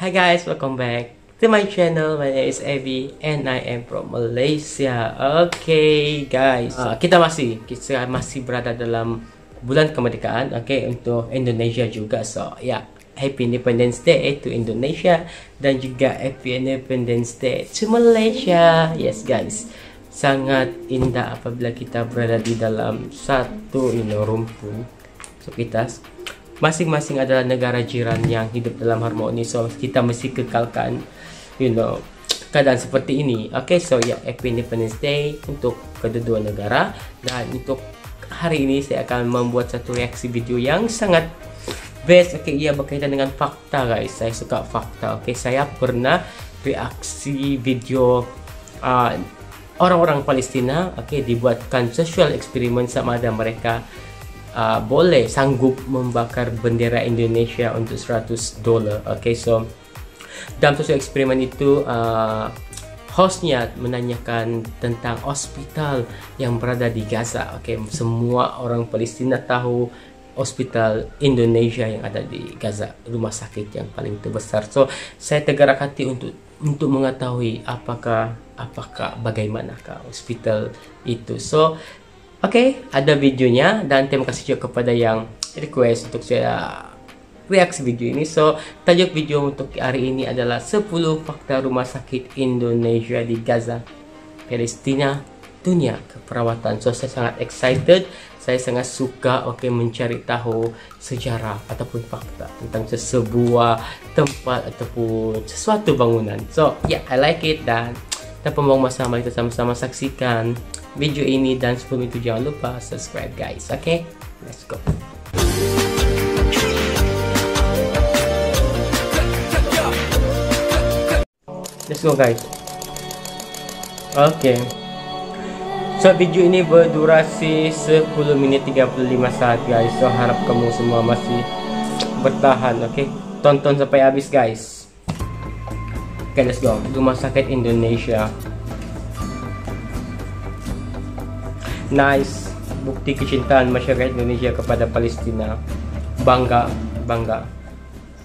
Hi guys, welcome back to my channel. My name is Evie and I am from Malaysia. Okay guys, kita masih berada dalam bulan kemerdekaan, untuk Indonesia juga. So yeah, Happy Independence Day to Indonesia dan juga Happy Independence Day to Malaysia. Yes guys, sangat indah apabila kita berada di dalam satu rumpun. So kita masing-masing adalah negara jiran yang hidup dalam harmoni. So kita mesti kekalkan keadaan seperti ini. So ya, Happy Independence Day untuk kedua negara. Dan untuk hari ini saya akan membuat satu reaksi video yang sangat best. Ia berkaitan dengan fakta guys. Saya suka fakta. Saya pernah reaksi video orang-orang Palestina dibuatkan social eksperimen sama ada mereka sanggup membakar bendera Indonesia untuk $100. So dalam sosial eksperimen itu hostnya menanyakan tentang hospital yang berada di Gaza. Semua orang Palestina tahu hospital Indonesia yang ada di Gaza, rumah sakit yang paling terbesar. So saya tergerak hati untuk mengetahui apakah bagaimanakah hospital itu. So ada videonya dan terima kasih juga kepada yang request untuk saya reaksi video ini. So tajuk video untuk hari ini adalah 10 fakta rumah sakit Indonesia di Gaza, Palestina, dunia keperawatan. So saya sangat excited, saya sangat suka mencari tahu sejarah ataupun fakta tentang sebuah tempat ataupun sesuatu bangunan. So yeah, I like it. Dan tanpa membuang masa, mari kita sama-sama saksikan video ini. Dan sebelum itu jangan lupa subscribe guys. Let's go. Let's go guys. So video ini berdurasi 10 menit 35 saat guys. So harap kamu semua masih bertahan. Tonton sampai habis guys. Let's go. Rumah sakit Indonesia. Nice. Bukti kecintaan masyarakat Indonesia kepada Palestina. Bangga.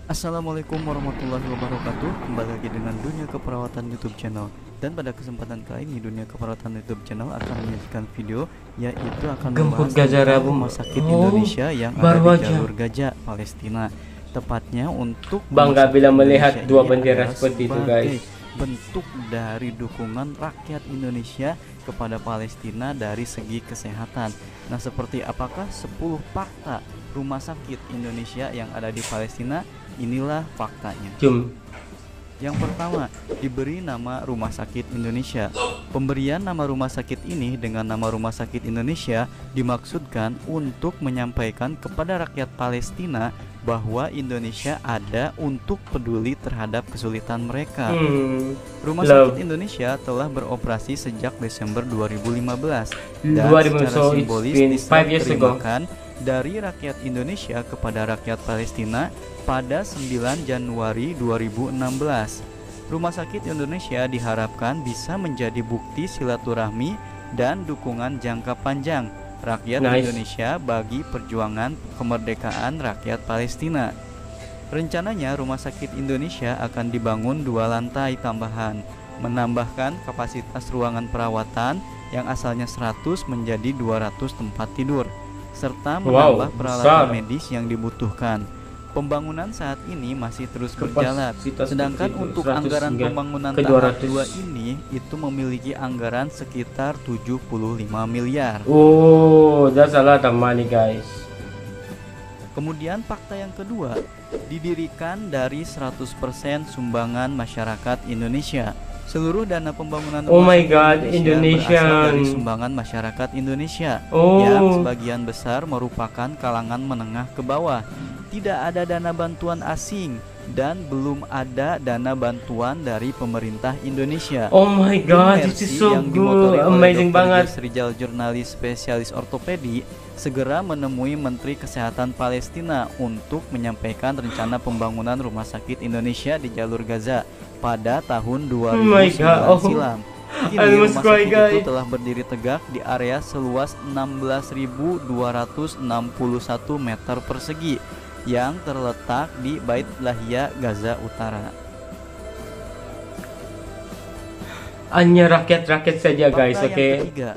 Assalamualaikum warahmatullahi wabarakatuh. Kembali lagi dengan Dunia Keperawatan YouTube channel. Dan pada kesempatan kali ini Dunia Keperawatan YouTube channel akan menyajikan video, yaitu akan membahas tentang rumah sakit Indonesia yang ada di jalur Gaza, Palestina. Tepatnya untuk bangga bila melihat dua bendera seperti itu guys. Bentuk dari dukungan rakyat Indonesia kepada Palestina dari segi kesehatan. Nah, seperti apakah 10 fakta rumah sakit Indonesia yang ada di Palestina? Inilah faktanya. Yang pertama, diberi nama Rumah Sakit Indonesia. Pemberian nama rumah sakit ini dengan nama Rumah Sakit Indonesia dimaksudkan untuk menyampaikan kepada rakyat Palestina bahwa Indonesia ada untuk peduli terhadap kesulitan mereka. Rumah Sakit Indonesia telah beroperasi sejak Desember 2015 dan secara simbolis diserahkan dari rakyat Indonesia kepada rakyat Palestina pada 9 Januari 2016. Rumah Sakit Indonesia diharapkan bisa menjadi bukti silaturahmi dan dukungan jangka panjang rakyat Indonesia bagi perjuangan kemerdekaan rakyat Palestina. Rencananya Rumah Sakit Indonesia akan dibangun 2 lantai tambahan, menambahkan kapasitas ruangan perawatan yang asalnya 100 menjadi 200 tempat tidur, serta menambah peralatan medis yang dibutuhkan. Pembangunan saat ini masih terus berjalan, sedangkan untuk anggaran pembangunan tahap 2 ini itu memiliki anggaran sekitar 75 miliar. That's a lot of money guys. Kemudian fakta yang kedua, didirikan dari 100% sumbangan masyarakat Indonesia. Seluruh dana pembangunan Indonesia berasal dari sumbangan masyarakat Indonesia yang sebagian besar merupakan kalangan menengah ke bawah. Tidak ada dana bantuan asing dan belum ada dana bantuan dari pemerintah Indonesia. This is so good, amazing banget. Rizal, jurnalis spesialis ortopedi, segera menemui Menteri Kesehatan Palestina untuk menyampaikan rencana pembangunan Rumah Sakit Indonesia di jalur Gaza pada tahun 2009 silam. Kini rumah sakit itu telah berdiri tegak di area seluas 16.261 meter persegi yang terletak di Bait Lahia, Gaza Utara. Hanya rakyat-rakyat saja guys, Fakta oke. yang ketiga,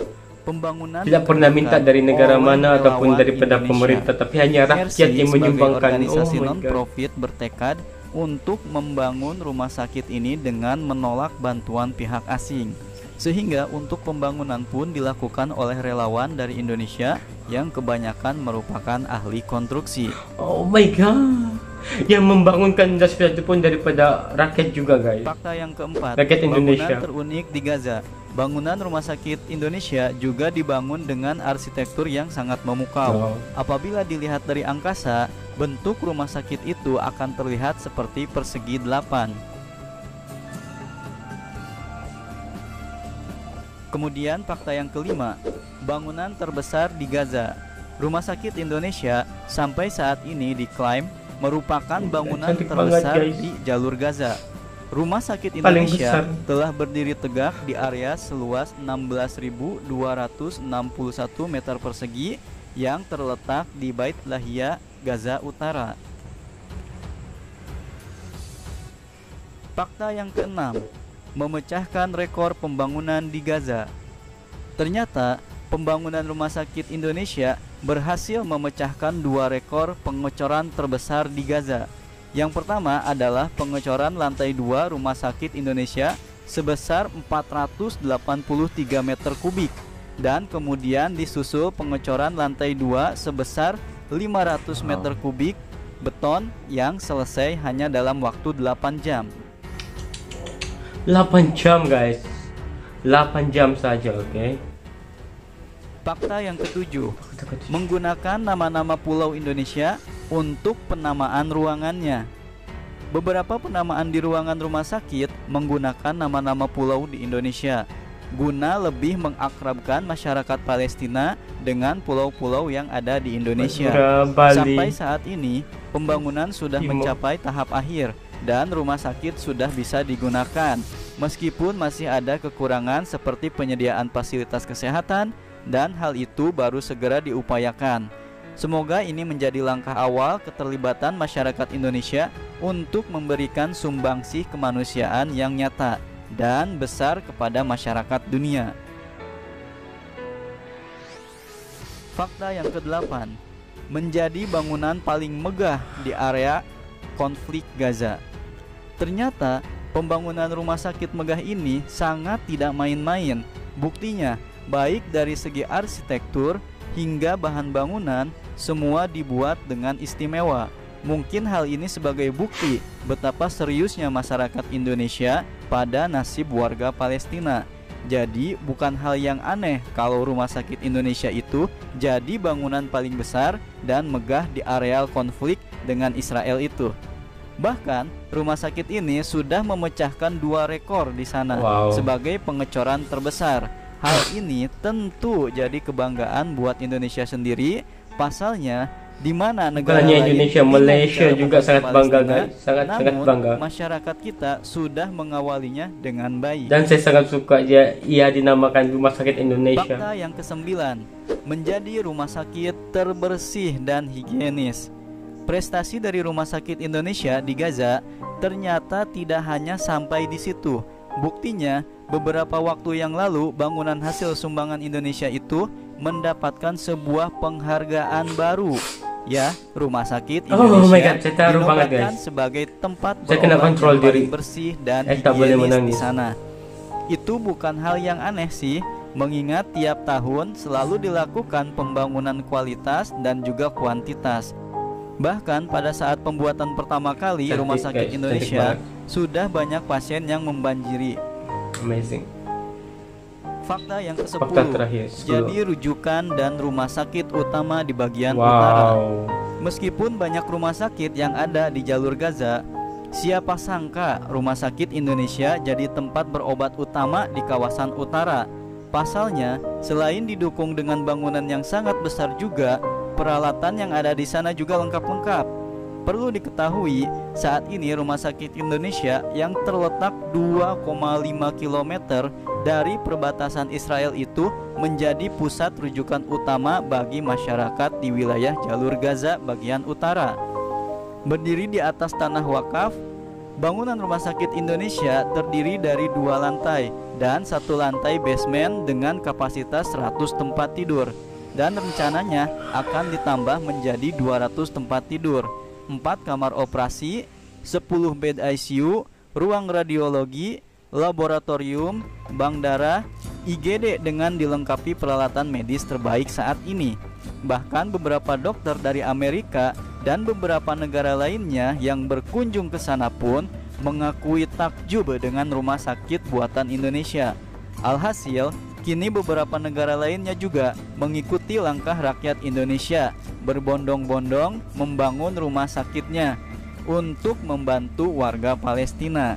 pembangunan Tidak pernah minta dari negara oleh mana ataupun relawan daripada Indonesia. pemerintah, tapi hanya rakyat Mercy yang sebagai menyumbangkan. organisasi Oh my God. non-profit bertekad untuk membangun rumah sakit ini dengan menolak bantuan pihak asing. Sehingga untuk pembangunan pun dilakukan oleh relawan dari Indonesia yang kebanyakan merupakan ahli konstruksi. Oh my God. Yang membangunkan industri itu pun daripada rakyat juga guys. Fakta yang keempat, Rakyat Indonesia. bangunan terunik di Gaza. Bangunan rumah sakit Indonesia juga dibangun dengan arsitektur yang sangat memukau. Oh. Apabila dilihat dari angkasa, bentuk rumah sakit itu akan terlihat seperti persegi 8. Kemudian fakta yang kelima, bangunan terbesar di Gaza. Rumah sakit Indonesia sampai saat ini diklaim merupakan bangunan Cantik banget, terbesar guys. di jalur Gaza. Rumah sakit Paling Indonesia besar. telah berdiri tegak di area seluas 16.261 meter persegi yang terletak di Bait Lahia, Gaza Utara. Fakta yang keenam, memecahkan rekor pembangunan di Gaza. Ternyata, pembangunan rumah sakit Indonesia berhasil memecahkan 2 rekor pengecoran terbesar di Gaza. Yang pertama adalah pengecoran lantai 2 rumah sakit Indonesia sebesar 483 meter kubik, dan kemudian disusul pengecoran lantai 2 sebesar 500 meter kubik beton yang selesai hanya dalam waktu 8 jam. 8 jam guys. 8 jam saja, oke. Fakta yang ketujuh, menggunakan nama-nama pulau Indonesia untuk penamaan ruangannya. Beberapa penamaan di ruangan rumah sakit menggunakan nama-nama pulau di Indonesia guna lebih mengakrabkan masyarakat Palestina dengan pulau-pulau yang ada di Indonesia. Madura, Bali. Sampai saat ini, pembangunan sudah Timur. mencapai tahap akhir dan rumah sakit sudah bisa digunakan. Meskipun masih ada kekurangan seperti penyediaan fasilitas kesehatan, dan hal itu baru segera diupayakan. Semoga ini menjadi langkah awal keterlibatan masyarakat Indonesia untuk memberikan sumbangsih kemanusiaan yang nyata dan besar kepada masyarakat dunia. Fakta yang ke-8, menjadi bangunan paling megah di area konflik Gaza. Ternyata pembangunan rumah sakit megah ini sangat tidak main-main. Buktinya, baik dari segi arsitektur hingga bahan bangunan, semua dibuat dengan istimewa. Mungkin hal ini sebagai bukti betapa seriusnya masyarakat Indonesia pada nasib warga Palestina. Jadi bukan hal yang aneh kalau rumah sakit Indonesia itu jadi bangunan paling besar dan megah di areal konflik dengan Israel itu. Bahkan rumah sakit ini sudah memecahkan 2 rekor di sana. Wow. Sebagai pengecoran terbesar. Hal ini tentu jadi kebanggaan buat Indonesia sendiri. Pasalnya, di mana negara hanya lain Indonesia, ingin Malaysia negara juga membantu sangat bangga Palestina, guys, sangat namun bangga. masyarakat kita sudah mengawalinya dengan baik. Dan saya sangat suka ia dinamakan Rumah Sakit Indonesia. Fakta yang ke-9, menjadi rumah sakit terbersih dan higienis. Prestasi dari Rumah Sakit Indonesia di Gaza ternyata tidak hanya sampai di situ. Buktinya, beberapa waktu yang lalu bangunan hasil sumbangan Indonesia itu mendapatkan sebuah penghargaan baru. Ya, Rumah Sakit Indonesia Oh my God, saya taruh banget, dinobatkan guys. sebagai tempat Saya kena berobat kontrol yang paling diri. bersih dan Tak boleh higienis di menangis. sana. Itu bukan hal yang aneh sih, mengingat tiap tahun selalu dilakukan pembangunan kualitas dan juga kuantitas. Bahkan pada saat pembuatan pertama kali Cantik, Rumah Sakit guys. Cantik Indonesia banget. sudah banyak pasien yang membanjiri. Amazing. Fakta yang ke-10, Fakta terakhir, 10. jadi rujukan dan rumah sakit utama di bagian utara. Wow. Meskipun banyak rumah sakit yang ada di jalur Gaza, siapa sangka Rumah Sakit Indonesia jadi tempat berobat utama di kawasan utara. Pasalnya, selain didukung dengan bangunan yang sangat besar juga, peralatan yang ada di sana juga lengkap-lengkap. Perlu diketahui, saat ini Rumah Sakit Indonesia yang terletak 2,5 km dari perbatasan Israel itu menjadi pusat rujukan utama bagi masyarakat di wilayah jalur Gaza bagian utara. Berdiri di atas tanah wakaf, bangunan Rumah Sakit Indonesia terdiri dari 2 lantai dan 1 lantai basement dengan kapasitas 100 tempat tidur, dan rencananya akan ditambah menjadi 200 tempat tidur, 4 kamar operasi, 10 bed ICU, ruang radiologi, laboratorium, bank darah, IGD dengan dilengkapi peralatan medis terbaik saat ini. Bahkan beberapa dokter dari Amerika dan beberapa negara lainnya yang berkunjung ke sana pun mengakui takjub dengan rumah sakit buatan Indonesia. Alhasil, kini beberapa negara lainnya juga mengikuti langkah rakyat Indonesia, berbondong-bondong membangun rumah sakitnya untuk membantu warga Palestina.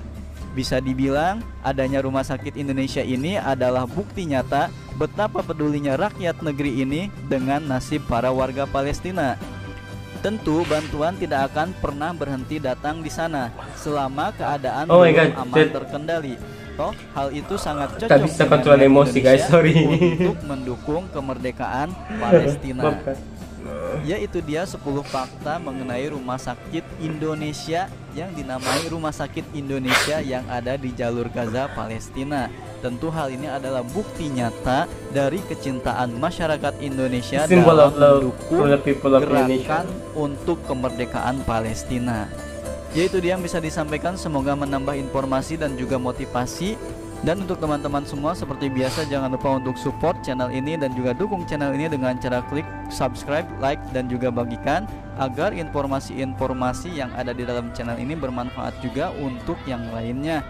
Bisa dibilang, adanya Rumah Sakit Indonesia ini adalah bukti nyata betapa pedulinya rakyat negeri ini dengan nasib para warga Palestina. Tentu bantuan tidak akan pernah berhenti datang di sana selama keadaan belum aman terkendali. Toh, hal itu sangat cocok bisa kontrol emosi guys, sorry. Untuk mendukung kemerdekaan Palestina. Yaitu dia 10 fakta mengenai Rumah Sakit Indonesia yang dinamai Rumah Sakit Indonesia yang ada di jalur Gaza, Palestina. Tentu hal ini adalah bukti nyata dari kecintaan masyarakat Indonesia dalam mendukung gerakan untuk kemerdekaan Palestina. Yaitu dia yang bisa disampaikan, semoga menambah informasi dan juga motivasi. Dan untuk teman-teman semua, seperti biasa jangan lupa untuk support channel ini dan juga dukung channel ini dengan cara klik subscribe, like, dan juga bagikan agar informasi-informasi yang ada di dalam channel ini bermanfaat juga untuk yang lainnya.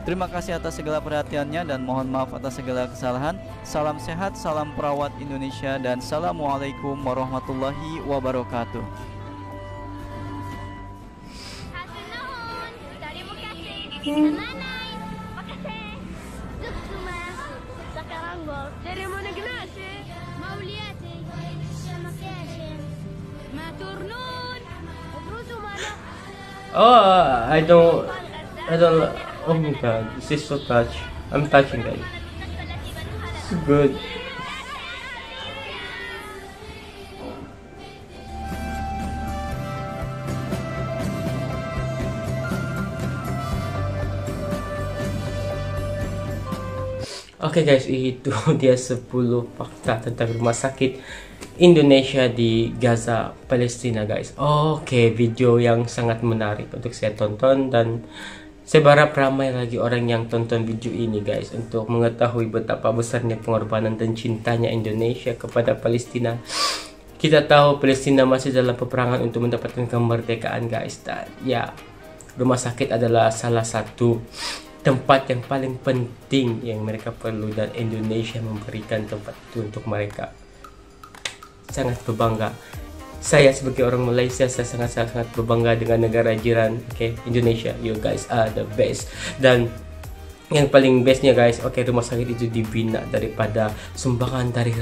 Terima kasih atas segala perhatiannya dan mohon maaf atas segala kesalahan. Salam sehat, salam perawat Indonesia, dan assalamualaikum warahmatullahi wabarakatuh. Dari mana genasi? Mau lihat sama piace. Maturnun. Terus mana? Oh, I don't. Oh my god, this is so touch. I'm touching guys. It's good. Oke guys, itu dia 10 fakta tentang Rumah Sakit Indonesia di Gaza, Palestina guys. Oke, video yang sangat menarik untuk saya tonton, dan saya berharap ramai lagi orang yang tonton video ini guys, untuk mengetahui betapa besarnya pengorbanan dan cintanya Indonesia kepada Palestina. Kita tahu Palestina masih dalam peperangan untuk mendapatkan kemerdekaan guys, dan ya, rumah sakit adalah salah satu tempat yang paling penting yang mereka perlu, dan Indonesia memberikan tempat itu untuk mereka. Sangat berbangga. Saya sebagai orang Malaysia, saya sangat berbangga dengan negara jiran. Oke, Indonesia, you guys are the best. Dan yang paling bestnya guys, oke, rumah sakit itu dibina daripada sumbangan dari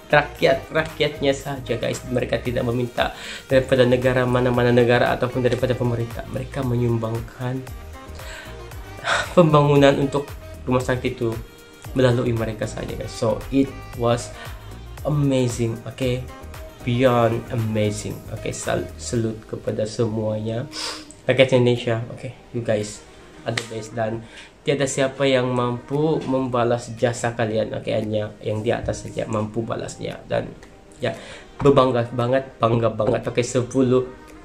rakyatnya saja guys. Mereka tidak meminta daripada negara mana-mana negara ataupun daripada pemerintah. Mereka menyumbangkan pembangunan untuk rumah sakit itu melalui mereka saja guys. So it was amazing, okay, beyond amazing. Okay, salute kepada semuanya rakyat Indonesia. Okay, you guys are the best, dan tiada siapa yang mampu membalas jasa kalian. Okay, hanya yang di atas saja mampu balasnya. Dan ya, bangga banget. Okay, 10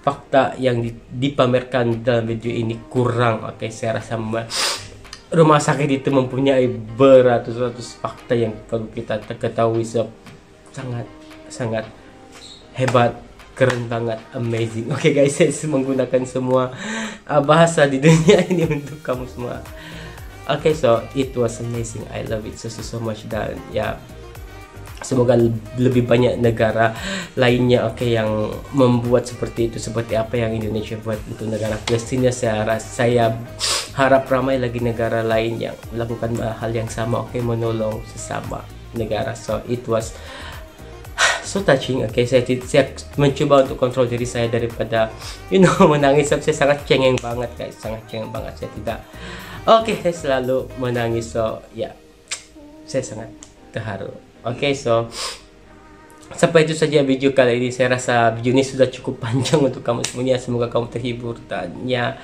fakta yang dipamerkan dalam video ini kurang. Oke, saya rasa rumah sakit itu mempunyai beratus-ratus fakta yang perlu kita ketahui. Sangat hebat, keren banget, amazing. Oke guys, saya menggunakan semua bahasa di dunia ini untuk kamu semua. Oke, so it was amazing, I love it so much. Dan ya, semoga lebih banyak negara lainnya yang membuat seperti itu, seperti apa yang Indonesia buat untuk negara Palestina. Saya harap ramai lagi negara lain yang melakukan hal yang sama, menolong sesama negara. So it was so touching. Saya mencoba untuk kontrol diri saya daripada menangis. Saya sangat cengeng banget guys, sangat cengeng banget. Saya tidak saya selalu menangis. So ya, saya sangat terharu. So Sampai itu saja video kali ini. Saya rasa video ini sudah cukup panjang untuk kamu semuanya. Semoga kamu terhibur dan ya,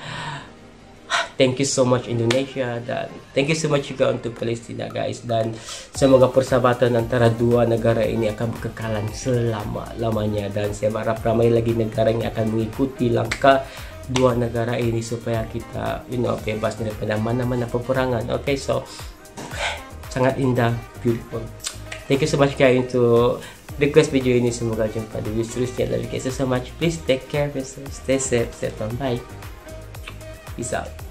thank you so much Indonesia, dan thank you so much juga untuk Palestina guys, dan semoga persahabatan antara dua negara ini akan berkekalan selama-lamanya, dan saya harap ramai lagi negara yang akan mengikuti langkah dua negara ini supaya kita bebas daripada mana-mana peperangan. Okay, so sangat indah, beautiful. Thank you so much guys untuk request video ini. Semoga jumpa di video seterusnya. Love you guys so much. Please take care of yourself, stay safe, stay on. Bye, peace out.